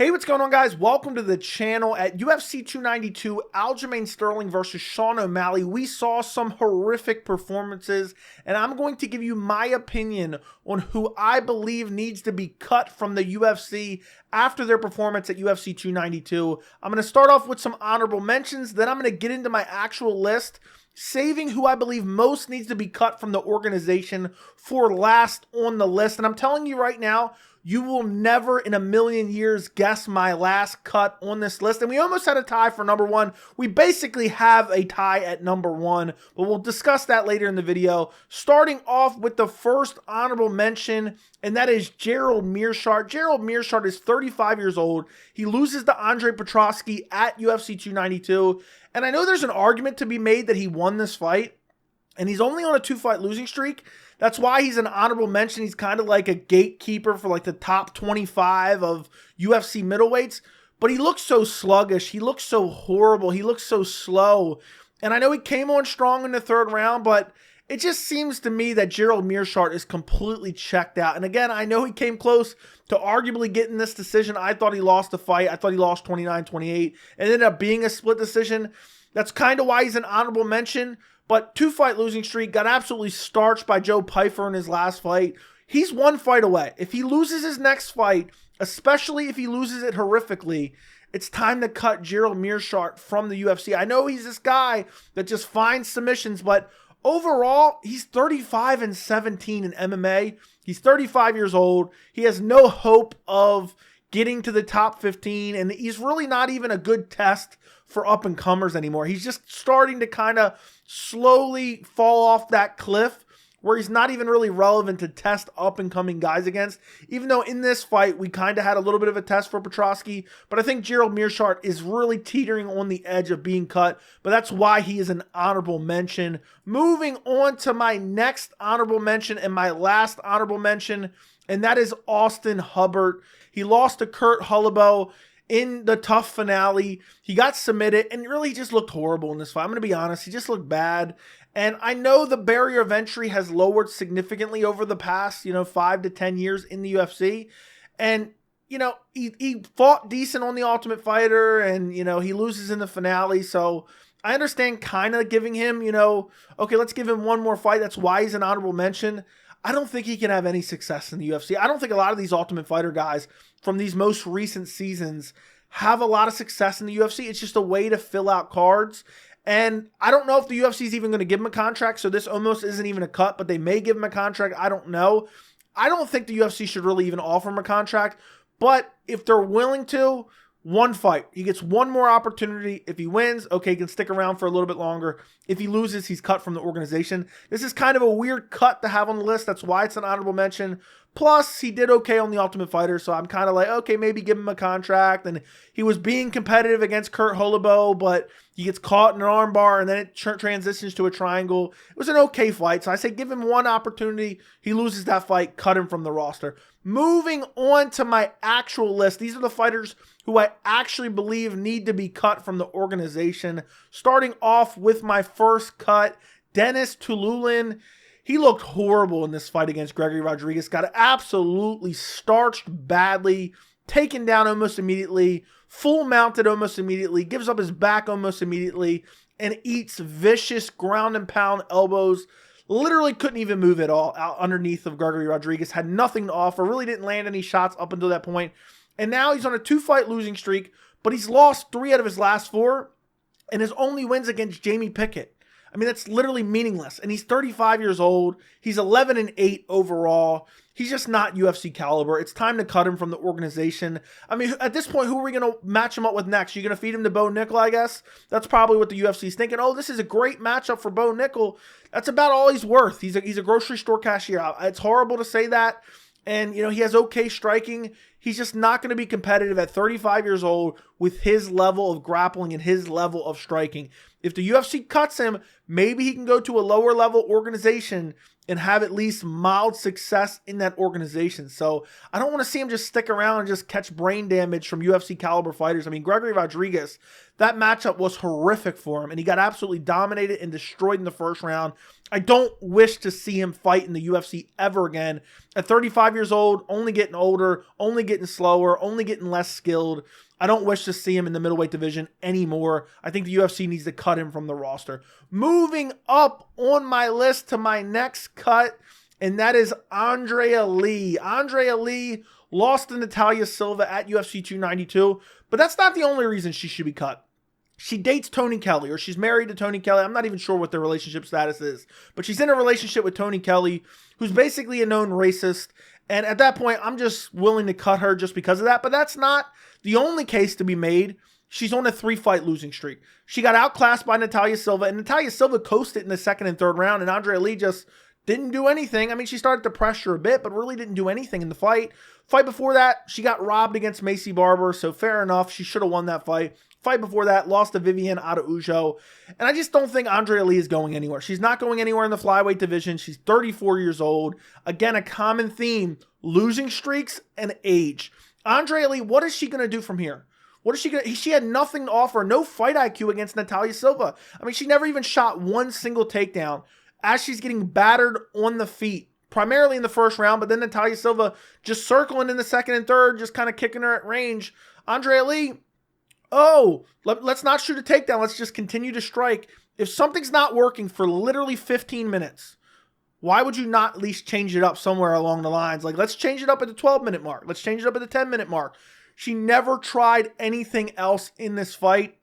Hey, what's going on, guys? Welcome to the channel. At UFC 292, Aljamain Sterling versus Sean O'Malley, we saw some horrific performances, and I'm going to give you my opinion on who I believe needs to be cut from the UFC after their performance at UFC 292. I'm going to start off with some honorable mentions, then I'm going to get into my actual list, saving who I believe most needs to be cut from the organization for last on the list. And I'm telling you right now, you will never in a million years guess my last cut on this list. And we almost had a tie for number one. We basically have a tie at number one, but we'll discuss that later in the video. Starting off with the first honorable mention, and that is Gerald Meerschaert. Gerald Meerschaert is 35 years old. He loses to Andre Petroski at UFC 292. And I know there's an argument to be made that he won this fight, and he's only on a 2-fight losing streak. That's why he's an honorable mention. He's kind of like a gatekeeper for like the top 25 of UFC middleweights. But he looks so sluggish. He looks so horrible. He looks so slow. And I know he came on strong in the third round, but it just seems to me that Gerald Meerschaert is completely checked out. And again, I know he came close to arguably getting this decision. I thought he lost the fight. I thought he lost 29-28. It ended up being a split decision. That's kind of why he's an honorable mention. But 2-fight losing streak, got absolutely starched by Joe Pyfer in his last fight. He's 1 fight away. If he loses his next fight, especially if he loses it horrifically, it's time to cut Gerald Meerschaert from the UFC. I know he's this guy that just finds submissions, but overall, he's 35-17 in MMA. He's 35 years old. He has no hope of getting to the top 15, and he's really not even a good test for up-and-comers anymore. He's just starting to kind of slowly fall off that cliff where he's not even really relevant to test up-and-coming guys against, even though in this fight, we kind of had a little bit of a test for Petroski, but I think Gerald Meerschaert is really teetering on the edge of being cut, but that's why he is an honorable mention. Moving on to my next honorable mention and my last honorable mention, and that is Austin Hubbard. He lost to Kurt Hullabo in the tough finale. He got submitted and really just looked horrible in this fight. I'm going to be honest. He just looked bad. And I know the barrier of entry has lowered significantly over the past, 5 to 10 years in the UFC. And, he fought decent on The Ultimate Fighter and, he loses in the finale. So I understand kind of giving him, okay, let's give him one more fight. That's why he's an honorable mention. I don't think he can have any success in the UFC. I don't think a lot of these Ultimate Fighter guys from these most recent seasons have a lot of success in the UFC. It's just a way to fill out cards. And I don't know if the UFC is even going to give him a contract, so this almost isn't even a cut, but they may give him a contract. I don't know. I don't think the UFC should really even offer him a contract, but if they're willing to, 1 fight. He gets one more opportunity. If he wins, okay, he can stick around for a little bit longer. If he loses, he's cut from the organization. This is kind of a weird cut to have on the list. That's why it's an honorable mention. Plus, he did okay on The Ultimate Fighter, so I'm kind of like, okay, maybe give him a contract. And he was being competitive against Kurt Hullabo, but he gets caught in an armbar, and then it transitions to a triangle. It was an okay fight, so I say give him one opportunity. He loses that fight, cut him from the roster. Moving on to my actual list. These are the fighters who I actually believe need to be cut from the organization. Starting off with my first cut, Dennis Tululin. He looked horrible in this fight against Gregory Rodriguez. Got absolutely starched badly, taken down almost immediately, full mounted almost immediately, gives up his back almost immediately, and eats vicious ground and pound elbows. Literally couldn't even move at all out underneath of Gregory Rodriguez. Had nothing to offer. Really didn't land any shots up until that point. And now he's on a 2-fight losing streak, but he's lost 3 out of his last 4, and his only wins against Jamie Pickett. I mean, that's literally meaningless. And he's 35 years old. He's 11-8 overall. He's just not UFC caliber. It's time to cut him from the organization. I mean, at this point, who are we going to match him up with next? You're going to feed him to Bo Nickel, I guess? That's probably what the UFC is thinking. Oh, this is a great matchup for Bo Nickel. That's about all he's worth. He's a grocery store cashier. It's horrible to say that. And, he has okay striking. He's just not going to be competitive at 35 years old with his level of grappling and his level of striking. If the UFC cuts him, maybe he can go to a lower level organization and have at least mild success in that organization. So I don't want to see him just stick around and just catch brain damage from UFC caliber fighters. I mean, Gregory Rodriguez, that matchup was horrific for him, and he got absolutely dominated and destroyed in the first round. I don't wish to see him fight in the UFC ever again. At 35 years old, only getting older, only getting slower, only getting less skilled. I don't wish to see him in the middleweight division anymore. I think the UFC needs to cut him from the roster. Moving up on my list to my next cut, and that is Andrea Lee. Andrea Lee lost to Natalia Silva at UFC 292, but that's not the only reason she should be cut. She dates Tony Kelly, or she's married to Tony Kelly. I'm not even sure what their relationship status is, but she's in a relationship with Tony Kelly, who's basically a known racist. And at that point, I'm just willing to cut her just because of that. But that's not the only case to be made. She's on a 3-fight losing streak. She got outclassed by Natalia Silva, and Natalia Silva coasted in the second and third round, and Andrea Lee just didn't do anything. I mean, she started to pressure a bit, but really didn't do anything in the fight. Fight before that, she got robbed against Macy Barber, so fair enough. She should have won that fight. Fight before that, lost to Viviane Araujo. And I just don't think Andrea Lee is going anywhere. She's not going anywhere in the flyweight division. She's 34 years old. Again, a common theme, losing streaks and age. Andrea Lee, what is she going to do from here? What is she going to... She had nothing to offer, no fight IQ against Natalia Silva. I mean, she never even shot one single takedown as she's getting battered on the feet, primarily in the first round, but then Natalia Silva just circling in the second and third, just kind of kicking her at range. Andrea Lee... let's not shoot a takedown. Let's just continue to strike. If something's not working for literally 15 minutes, why would you not at least change it up somewhere along the lines? Like, let's change it up at the 12-minute mark. Let's change it up at the 10-minute mark. She never tried anything else in this fight,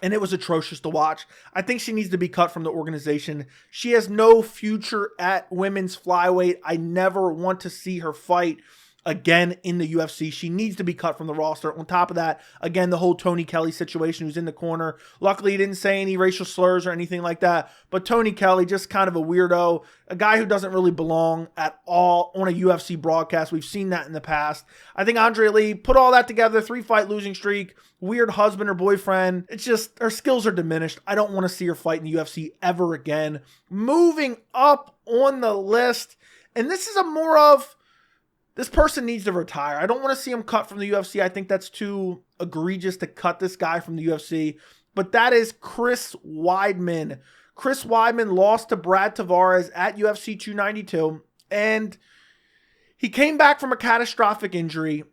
and it was atrocious to watch. I think she needs to be cut from the organization. She has no future at women's flyweight. I never want to see her fight again in the UFC. She needs to be cut from the roster. On top of that, again, the whole Tony Kelly situation, who's in the corner. Luckily, he didn't say any racial slurs or anything like that. But Tony Kelly, just kind of a weirdo, a guy who doesn't really belong at all on a UFC broadcast. We've seen that in the past. I think Andrea Lee, put all that together, 3-fight losing streak, weird husband or boyfriend. It's just, her skills are diminished. I don't want to see her fight in the UFC ever again. Moving up on the list, and this is a more of, this person needs to retire. I don't want to see him cut from the UFC. I think that's too egregious to cut this guy from the UFC. But that is Chris Weidman. Chris Weidman lost to Brad Tavares at UFC 292. And he came back from a catastrophic injury.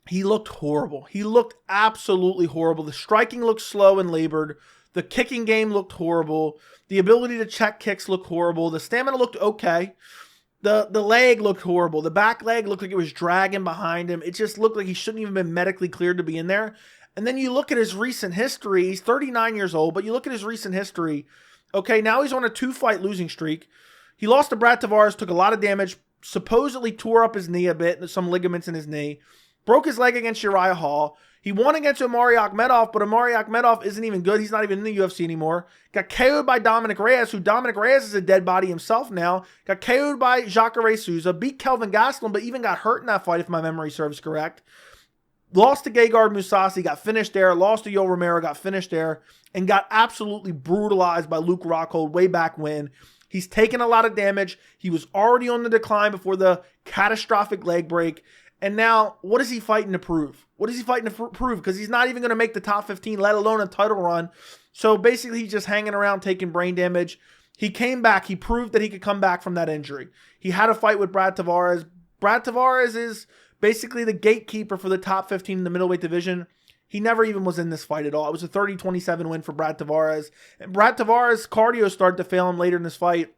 He looked horrible. He looked absolutely horrible. The striking looked slow and labored. The kicking game looked horrible. The ability to check kicks looked horrible. The stamina looked okay. The leg looked horrible. The back leg looked like it was dragging behind him. It just looked like he shouldn't even been medically cleared to be in there. And then you look at his recent history. He's 39 years old, but you look at his recent history. Okay, now he's on a 2-fight losing streak. He lost to Brad Tavares, took a lot of damage, supposedly tore up his knee a bit, some ligaments in his knee. Broke his leg against Uriah Hall. He won against Omari Akhmedov, but Omari Akhmedov isn't even good. He's not even in the UFC anymore. Got KO'd by Dominic Reyes, who Dominic Reyes is a dead body himself now. Got KO'd by Jacare Souza. Beat Kelvin Gastelum, but even got hurt in that fight, if my memory serves correct. Lost to Gegard Mousasi, got finished there. Lost to Yoel Romero, got finished there. And got absolutely brutalized by Luke Rockhold way back when. He's taken a lot of damage. He was already on the decline before the catastrophic leg break. And now, what is he fighting to prove? What is he fighting to prove? Because he's not even going to make the top 15, let alone a title run. So basically, he's just hanging around taking brain damage. He came back. He proved that he could come back from that injury. He had a fight with Brad Tavares. Brad Tavares is basically the gatekeeper for the top 15 in the middleweight division. He never even was in this fight at all. It was a 30-27 win for Brad Tavares. And Brad Tavares' cardio started to fail him later in this fight.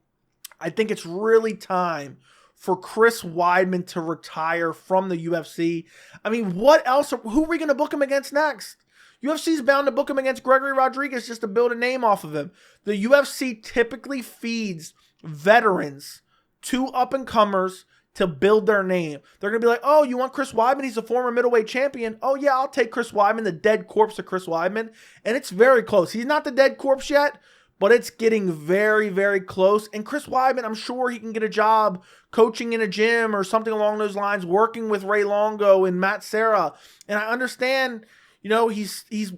I think it's really time for Chris Weidman to retire from the UFC. I mean, what else? Who are we going to book him against next? UFC's bound to book him against Gregory Rodriguez just to build a name off of him. The UFC typically feeds veterans to up-and-comers to build their name. They're going to be like, oh, you want Chris Weidman? He's a former middleweight champion. Oh, yeah, I'll take Chris Weidman, the dead corpse of Chris Weidman. And it's very close. He's not the dead corpse yet, but it's getting very, very close. And Chris Weidman, I'm sure he can get a job coaching in a gym or something along those lines, working with Ray Longo and Matt Serra. And I understand, you know, he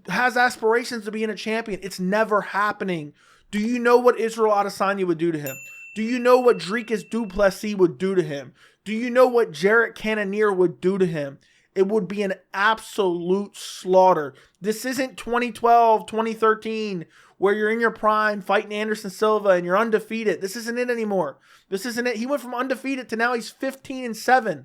has aspirations to being a champion. It's never happening. Do you know what Israel Adesanya would do to him? Do you know what Dricus du Plessis would do to him? Do you know what Jarrett Cannonier would do to him? It would be an absolute slaughter. This isn't 2012, 2013, where you're in your prime fighting Anderson Silva and you're undefeated. This isn't it anymore. This isn't it. He went from undefeated to now he's 15-7.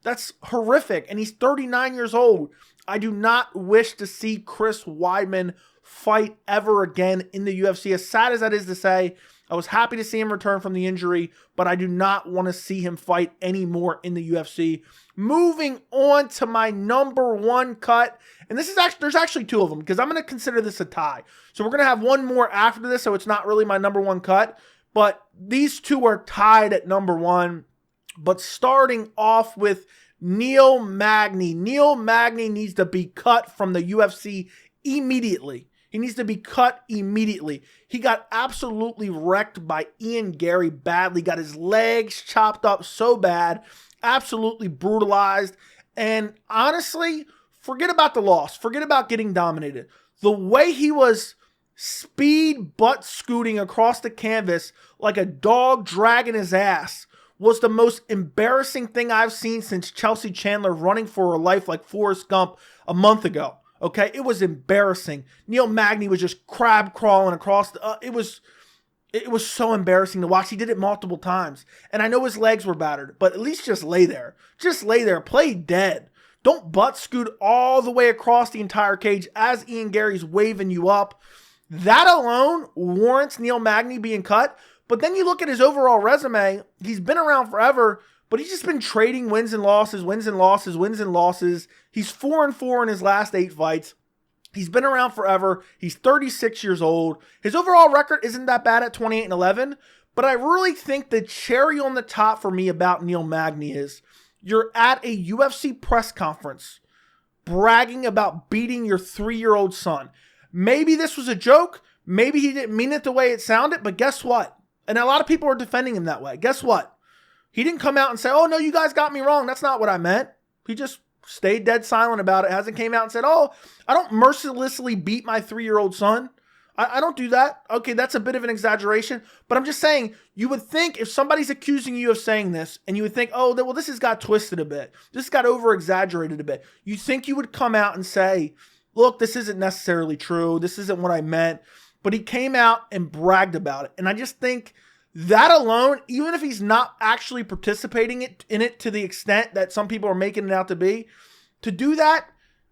That's horrific. And he's 39 years old. I do not wish to see Chris Weidman fight ever again in the UFC. As sad as that is to say, I was happy to see him return from the injury, but I do not want to see him fight anymore in the UFC. Moving on to my number one cut, and this is actually, there's actually two of them because I'm going to consider this a tie. So we're going to have one more after this, so it's not really my number one cut, but these two are tied at number one. But starting off with Neil Magny. Neil Magny needs to be cut from the UFC immediately. He needs to be cut immediately. He got absolutely wrecked by Ian Gary badly. Got his legs chopped up so bad. Absolutely brutalized. And honestly, forget about the loss. Forget about getting dominated. The way he was speed butt scooting across the canvas like a dog dragging his ass was the most embarrassing thing I've seen since Chelsea Chandler running for her life like Forrest Gump a month ago. Okay, it was embarrassing. Neil Magny was just crab crawling across the, it was so embarrassing to watch. He did it multiple times. And I know his legs were battered, but at least just lay there. Just lay there. Play dead. Don't butt scoot all the way across the entire cage as Ian Gary's waving you up. That alone warrants Neil Magny being cut. But then you look at his overall resume. He's been around forever, but he's just been trading wins and losses, wins and losses, wins and losses. He's 4-4 in his last 8 fights. He's been around forever. He's 36 years old. His overall record isn't that bad at 28-11, but I really think the cherry on the top for me about Neil Magny is you're at a UFC press conference bragging about beating your 3-year-old son. Maybe this was a joke. Maybe he didn't mean it the way it sounded, but guess what? And a lot of people are defending him that way. Guess what? He didn't come out and say, oh, no, you guys got me wrong. That's not what I meant. He just stayed dead silent about it. Hasn't came out and said, oh, I don't mercilessly beat my 3-year-old son. I don't do that. Okay, that's a bit of an exaggeration. But I'm just saying, you would think if somebody's accusing you of saying this, and you would think, oh, well, this has got twisted a bit. This got over-exaggerated a bit. You think you would come out and say, look, this isn't necessarily true. This isn't what I meant. But he came out and bragged about it. And I just think that alone, even if he's not actually participating in it to the extent that some people are making it out to be, to do that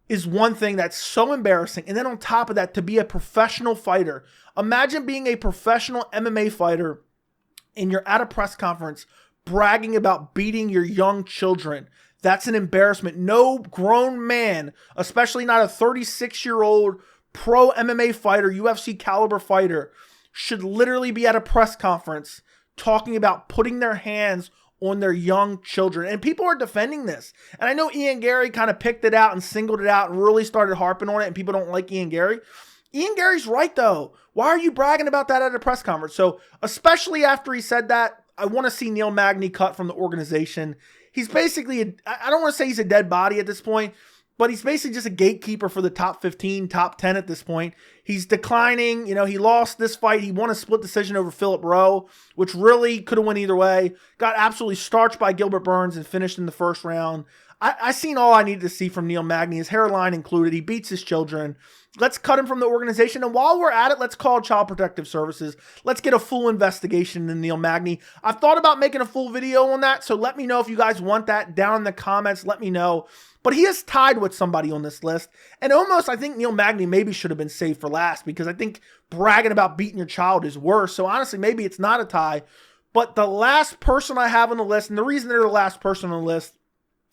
is one thing that's so embarrassing. And then on top of that, to be a professional fighter. Imagine being a professional MMA fighter and you're at a press conference bragging about beating your young children. That's an embarrassment. No grown man, especially not a 36-year-old pro MMA fighter, UFC caliber fighter, should literally be at a press conference talking about putting their hands on their young children. And people are defending this. And I know Ian Gary kind of picked it out and singled it out and really started harping on it, and people don't like Ian Gary. Ian Gary's right, though. Why are you bragging about that at a press conference? So, especially after he said that, I want to see Neil Magny cut from the organization. He's basically, I don't want to say he's a dead body at this point, but he's basically just a gatekeeper for the top 15, top 10 at this point. He's declining. You know, he lost this fight. He won a split decision over Philip Rowe, which really could have went either way. Got absolutely starched by Gilbert Burns and finished in the first round. I seen all I needed to see from Neil Magny, his hairline included. He beats his children. Let's cut him from the organization. And while we're at it, let's call Child Protective Services. Let's get a full investigation into Neil Magny. I've thought about making a full video on that, so let me know if you guys want that down in the comments. Let me know. But he is tied with somebody on this list. And almost, I think Neil Magny maybe should have been saved for last, because I think bragging about beating your child is worse. So honestly, maybe it's not a tie. But the last person I have on the list, and the reason they're the last person on the list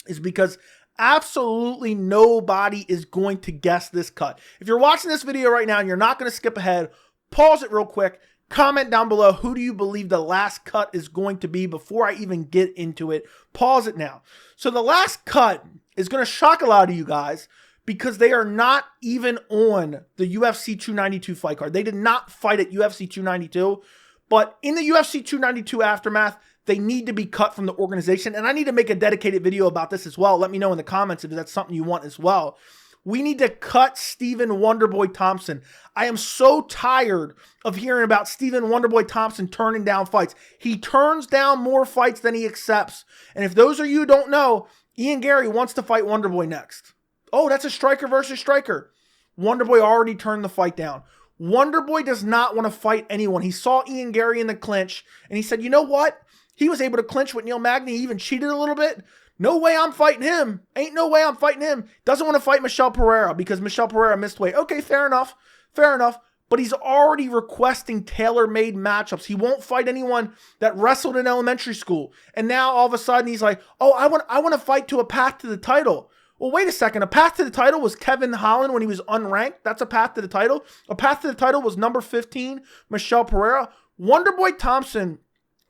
is because absolutely nobody is going to guess this cut. If you're watching this video right now and you're not going to skip ahead, pause it real quick. Comment down below, who do you believe the last cut is going to be before I even get into it? Pause it now. So the last cut is going to shock a lot of you guys because they are not even on the UFC 292 fight card. They did not fight at UFC 292, but in the UFC 292 aftermath, they need to be cut from the organization. And I need to make a dedicated video about this as well. Let me know in the comments if that's something you want as well. We need to cut Stephen Wonderboy Thompson. I am so tired of hearing about Stephen Wonderboy Thompson turning down fights. He turns down more fights than he accepts. And if those of you who don't know, Ian Gary wants to fight Wonderboy next. Oh, that's a striker versus striker. Wonderboy already turned the fight down. Wonderboy does not want to fight anyone. He saw Ian Gary in the clinch, and he said, you know what? He was able to clinch with Neil Magny. He even cheated a little bit. No way I'm fighting him. Ain't no way I'm fighting him. Doesn't want to fight Michel Pereira because Michel Pereira missed weight. Okay, fair enough. Fair enough. But he's already requesting tailor-made matchups. He won't fight anyone that wrestled in elementary school. And now all of a sudden he's like, oh, I want to fight to a path to the title. Well, wait a second. A path to the title was Kevin Holland when he was unranked. That's a path to the title. A path to the title was number 15, Michel Pereira. Wonderboy Thompson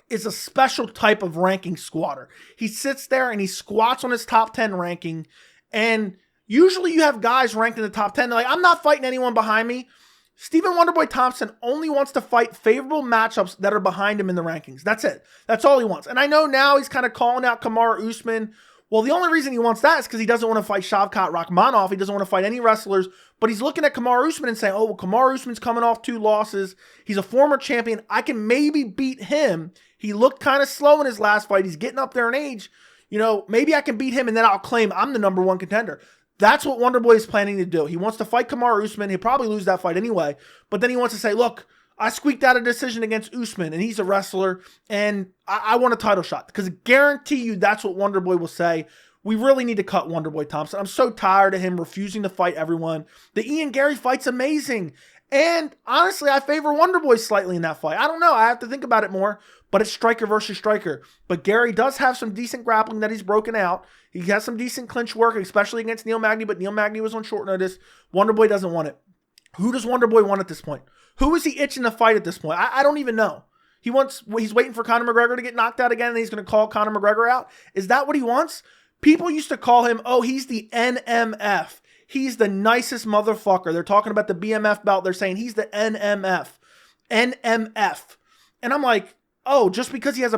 is a special type of ranking squatter. He sits there and he squats on his top 10 ranking. And usually you have guys ranked in the top 10. They're like, I'm not fighting anyone behind me. Stephen Wonderboy Thompson only wants to fight favorable matchups that are behind him in the rankings. That's it. That's all he wants. And I know now he's kind of calling out Kamaru Usman. Well, the only reason he wants that is because he doesn't want to fight Shavkat Rakhmonov. He doesn't want to fight any wrestlers. But he's looking at Kamaru Usman and saying, oh, well, Kamaru Usman's coming off 2 losses. He's a former champion. I can maybe beat him. He looked kind of slow in his last fight. He's getting up there in age. You know, maybe I can beat him and then I'll claim I'm the number 1 contender. That's what Wonderboy is planning to do. He wants to fight Kamaru Usman. He'll probably lose that fight anyway. But then he wants to say, look, I squeaked out a decision against Usman, and he's a wrestler, and I want a title shot. Because I guarantee you that's what Wonderboy will say. We really need to cut Wonderboy Thompson. I'm so tired of him refusing to fight everyone. The Ian Gary fight's amazing. And honestly, I favor Wonderboy slightly in that fight. I don't know. I have to think about it more. But it's striker versus striker. But Gary does have some decent grappling that he's broken out. He has some decent clinch work, especially against Neil Magny. But Neil Magny was on short notice. Wonderboy doesn't want it. Who does Wonderboy want at this point? Who is he itching to fight at this point? I don't even know. He's waiting for Conor McGregor to get knocked out again, and he's going to call Conor McGregor out. Is that what he wants? People used to call him, oh, he's the NMF. He's the nicest motherfucker. They're talking about the BMF belt. They're saying he's the NMF. NMF. And I'm like, oh, just because he has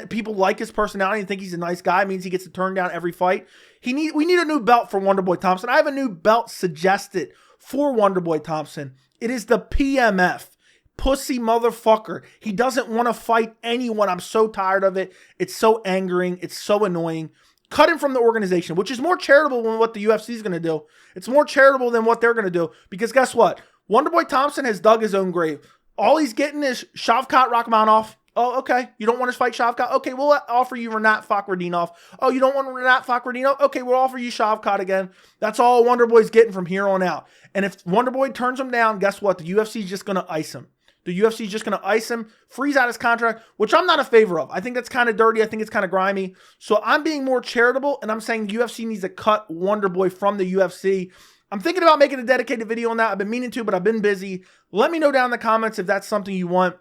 people like his personality and think he's a nice guy means he gets to turn down every fight. We need a new belt for Wonderboy Thompson. I have a new belt suggested for Wonderboy Thompson. It is the PMF. Pussy motherfucker. He doesn't want to fight anyone. I'm so tired of it. It's so angering. It's so annoying. Cut him from the organization, which is more charitable than what the UFC is going to do. It's more charitable than what they're going to do. Because guess what? Wonderboy Thompson has dug his own grave. All he's getting is Shavkat Rakhmonov. Oh, okay. You don't want to fight Shavkat? Okay, we'll offer you Renat Fakhretdinov. Oh, you don't want Renat Fakhretdinov? Okay, we'll offer you Shavkat again. That's all Wonderboy's getting from here on out. And if Wonderboy turns him down, guess what? The UFC is just going to ice him. The UFC is just going to ice him, freeze out his contract, which I'm not a favor of. I think that's kind of dirty. I think it's kind of grimy. So I'm being more charitable, and I'm saying the UFC needs to cut Wonderboy from the UFC. I'm thinking about making a dedicated video on that. I've been meaning to, but I've been busy. Let me know down in the comments if that's something you want.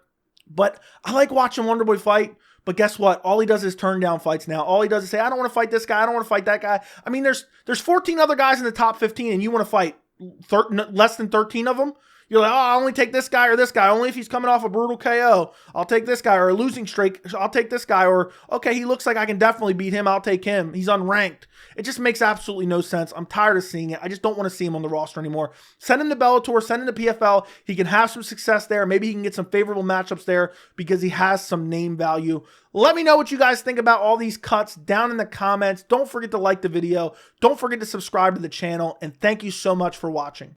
But I like watching Wonderboy fight. But guess what? All he does is turn down fights now. All he does is say, I don't want to fight this guy. I don't want to fight that guy. I mean, there's 14 other guys in the top 15, and you want to fight less than 13 of them? You're like, oh, I'll only take this guy or this guy. Only if he's coming off a brutal KO. I'll take this guy. Or a losing streak. I'll take this guy. Or, okay, he looks like I can definitely beat him. I'll take him. He's unranked. It just makes absolutely no sense. I'm tired of seeing it. I just don't want to see him on the roster anymore. Send him to Bellator. Send him to PFL. He can have some success there. Maybe he can get some favorable matchups there because he has some name value. Let me know what you guys think about all these cuts down in the comments. Don't forget to like the video. Don't forget to subscribe to the channel. And thank you so much for watching.